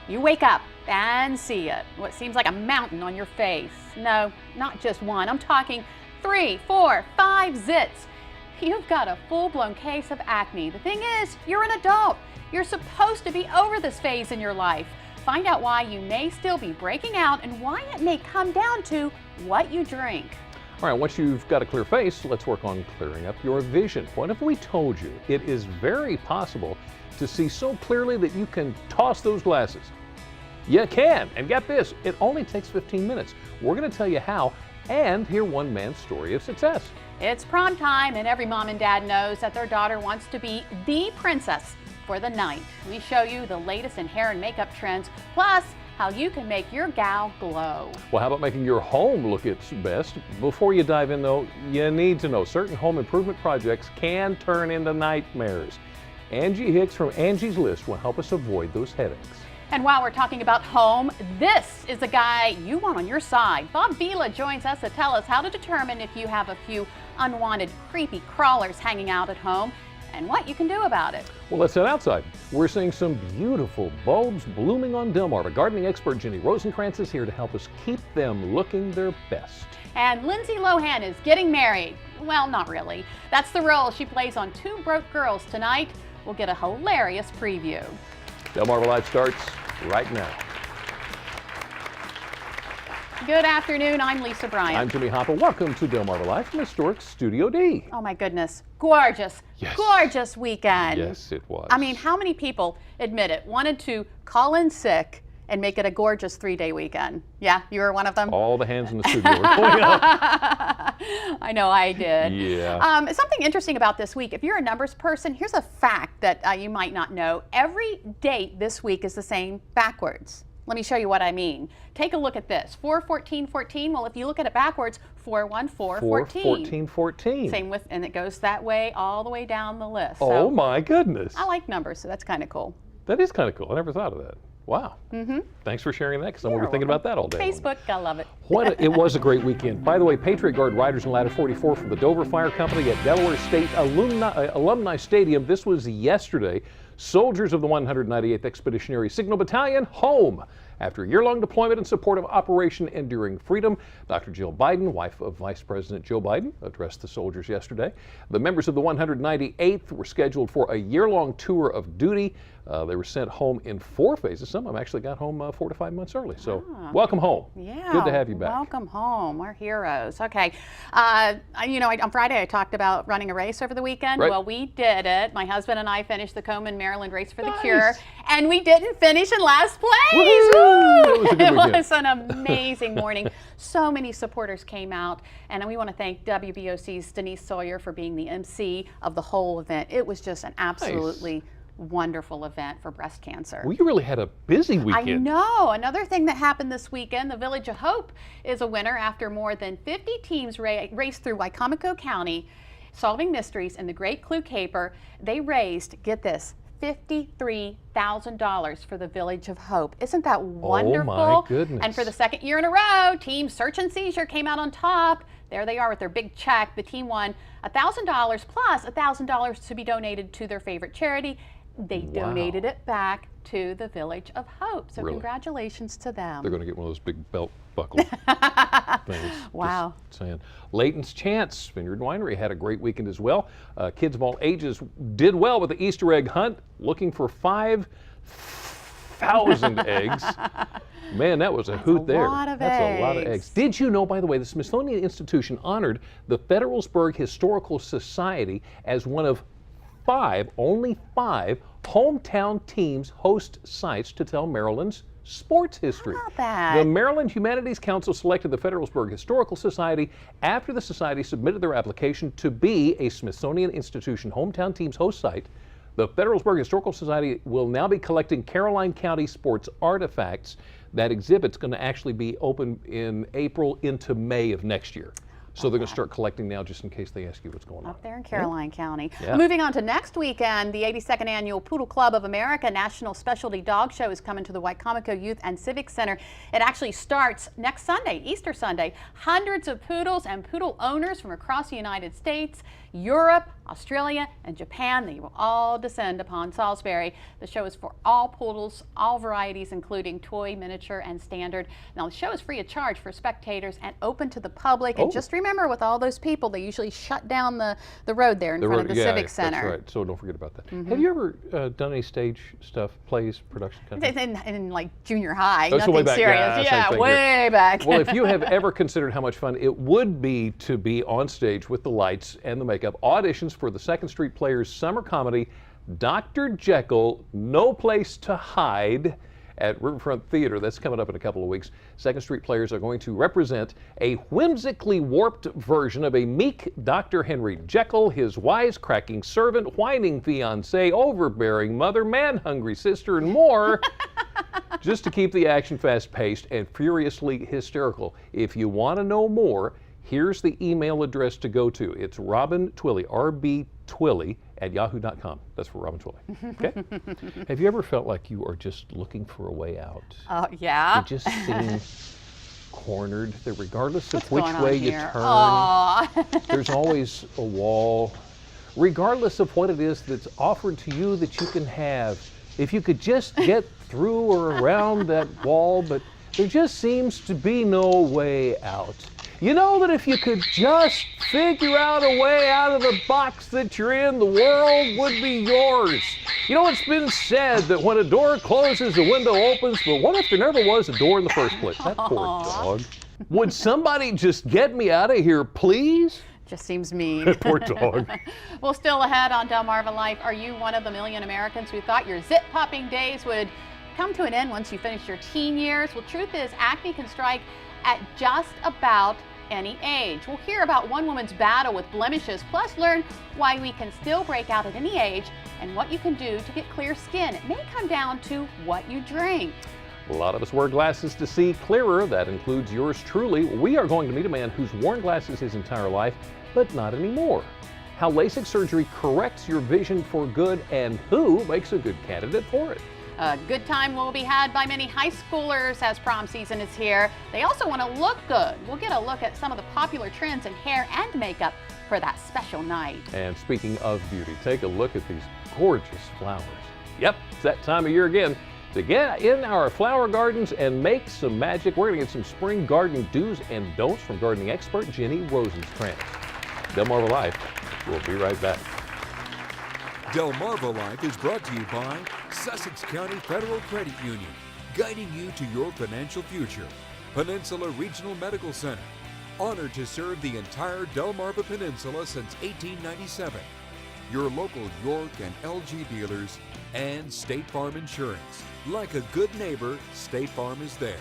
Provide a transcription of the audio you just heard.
You wake up and see it. What seems like a mountain on your face. No, not just one. I'm talking 3, 4, 5 zits. You've got a full-blown case of acne. The thing is, you're an adult. You're supposed to be over this phase in your life. Find out why you may still be breaking out and why it may come down to what you drink. All right, once you've got a clear face, let's work on clearing up your vision. What if we told you it is very possible to see so clearly that you can toss those glasses? You can, and get this, it only takes 15 minutes. We're going to tell you how and hear one man's story of success. It's prom time, and every mom and dad knows that their daughter wants to be the princess for the night. We show you the latest in hair and makeup trends, plus how you can make your gal glow. Well, how about making your home look its best? Before you dive in, though, you need to know certain home improvement projects can turn into nightmares. Angie Hicks from Angie's List will help us avoid those headaches. And while we're talking about home, this is the guy you want on your side. Bob Vila joins us to tell us how to determine if you have a few unwanted, creepy crawlers hanging out at home and what you can do about it. Well, let's head outside. We're seeing some beautiful bulbs blooming on Delmar. But gardening expert Jenny Rosenkrantz is here to help us keep them looking their best. And Lindsay Lohan is getting married. Well, not really. That's the role she plays on Two Broke Girls tonight. We'll get a hilarious preview. Delmar Live starts right now. Good afternoon, I'm Lisa Bryant. I'm Jimmy Hopper. Welcome to Delmar Live from historic Studio D. Oh my goodness, gorgeous, yes. Gorgeous weekend. Yes, it was. I mean, how many people, admit it, wanted to call in sick and make it a gorgeous 3-day weekend? Yeah, you were one of them? All the hands in the studio were going up. I know I did. Yeah. Something interesting about this week, if you're a numbers person, here's a fact that you might not know. Every date this week is the same backwards. Let me show you what I mean. Take a look at this. 4-14-14. Well, if you look at it backwards, 4-1-4-14. 4-14-14. Same with, and it goes that way all the way down the list. Oh So, my goodness. I like numbers, so that's kind of cool. That is kind of cool. I never thought of that. Wow. Mm-hmm. Thanks for sharing that, because I'm going to be thinking about that all day. Facebook, I love it. It was a great weekend. By the way, Patriot Guard Riders in Ladder 44 from the Dover Fire Company at Delaware State Alumni Stadium. This was yesterday. Soldiers of the 198th Expeditionary Signal Battalion home after a year-long deployment in support of Operation Enduring Freedom. Dr. Jill Biden, wife of Vice President Joe Biden, addressed the soldiers yesterday. The members of the 198th were scheduled for a year-long tour of duty. They were sent home in 4 phases. Some of them actually got home 4 to 5 months early. So welcome home. Yeah. Good to have you back. Welcome home. We're heroes. Okay. On Friday I talked about running a race over the weekend. Right. Well, we did it. My husband and I finished the Komen, Maryland Race for the Nice. Cure, and we didn't finish in last place. Woo-hoo! That was a good It weekend. was an amazing morning. So many supporters came out, and we want to thank WBOC's Denise Sawyer for being the MC of the whole event. It was just an absolutely wonderful event for breast cancer. Well, you really had a busy weekend. I know. Another thing that happened this weekend, the Village of Hope is a winner after more than 50 teams raced through Wicomico County, solving mysteries in the Great Clue Caper. They raised, get this, $53,000 for the Village of Hope. Isn't that wonderful? Oh my goodness. And for the second year in a row, Team Search and Seizure came out on top. There they are with their big check. The team won $1,000 plus $1,000 to be donated to their favorite charity. They donated it back to the Village of Hope. So congratulations to them. They're going to get one of those big belt buckle things. Wow. Just saying. Layton's Chance Vineyard Winery had a great weekend as well. Kids of all ages did well with the Easter egg hunt, looking for 5,000 eggs. Man, that was a hoot there. That's a lot of eggs. Did you know, by the way, the Smithsonian Institution honored the Federalsburg Historical Society as one of only five hometown teams host sites to tell Maryland's sports history. How about that? The Maryland Humanities Council selected the Federalsburg Historical Society after the society submitted their application to be a Smithsonian Institution hometown team's host site. The Federalsburg Historical Society will now be collecting Caroline County sports artifacts. That exhibit's going to actually be open in April into May of next year. So they're going to start collecting now just in case they ask you what's going on. Up there in Caroline County. Yeah. Moving on to next weekend, the 82nd Annual Poodle Club of America National Specialty Dog Show is coming to the Wicomico Youth and Civic Center. It actually starts next Sunday, Easter Sunday. Hundreds of poodles and poodle owners from across the United States, Europe, Australia, and Japan, they will all descend upon Salisbury. The show is for all poodles, all varieties, including toy, miniature, and standard. Now, the show is free of charge for spectators and open to the public. And just remember, with all those people, they usually shut down the road there in front of the Civic Center. That's right. So don't forget about that. Have you ever done any stage stuff, plays, production? In like junior high, that's nothing way back. serious. Yeah, way back. Well, if you have ever considered how much fun it would be to be on stage with the lights and the makeup, auditions for the Second Street Players summer comedy, Dr. Jekyll, No Place to Hide, at Riverfront Theater. That's coming up in a couple of weeks. Second Street Players are going to represent a whimsically warped version of a meek Dr. Henry Jekyll, his wisecracking servant, whining fiancé, overbearing mother, man-hungry sister, and more, just to keep the action fast-paced and furiously hysterical. If you want to know more, here's the email address to go to. It's Robin Twilley, rbtwilley @yahoo.com. That's for Robin Twilley. Okay? Have you ever felt like you are just looking for a way out? Yeah. You just seem cornered, that regardless of What's which going way on you here? turn, there's always a wall, regardless of what it is that's offered to you that you can have. If you could just get through or around that wall, but there just seems to be no way out. You know that if you could just figure out a way out of the box that you're in, the world would be yours. You know, it's been said that when a door closes, the window opens, but what if there never was a door in the first place? That poor dog. Would somebody just get me out of here, please? Just seems mean. That poor dog. Well, still ahead on Delmarva Life, are you one of the million Americans who thought your zit-popping days would come to an end once you finish your teen years? Well, truth is, acne can strike at just about any age. We'll hear about one woman's battle with blemishes, plus learn why we can still break out at any age and what you can do to get clear skin. It may come down to what you drink. A lot of us wear glasses to see clearer. That includes yours truly. We are going to meet a man who's worn glasses his entire life, but not anymore. How LASIK surgery corrects your vision for good and who makes a good candidate for it. A good time will be had by many high schoolers as prom season is here. They also want to look good. We'll get a look at some of the popular trends in hair and makeup for that special night. And speaking of beauty, take a look at these gorgeous flowers. Yep, it's that time of year again to get in our flower gardens and make some magic. We're going to get some spring garden do's and don'ts from gardening expert Jenny Rosenkrantz. Delmarva Life. We'll be right back. Delmarva Life is brought to you by Sussex County Federal Credit Union, guiding you to your financial future. Peninsula Regional Medical Center, honored to serve the entire Delmarva Peninsula since 1897. Your local York and LG dealers, and State Farm Insurance. Like a good neighbor, State Farm is there.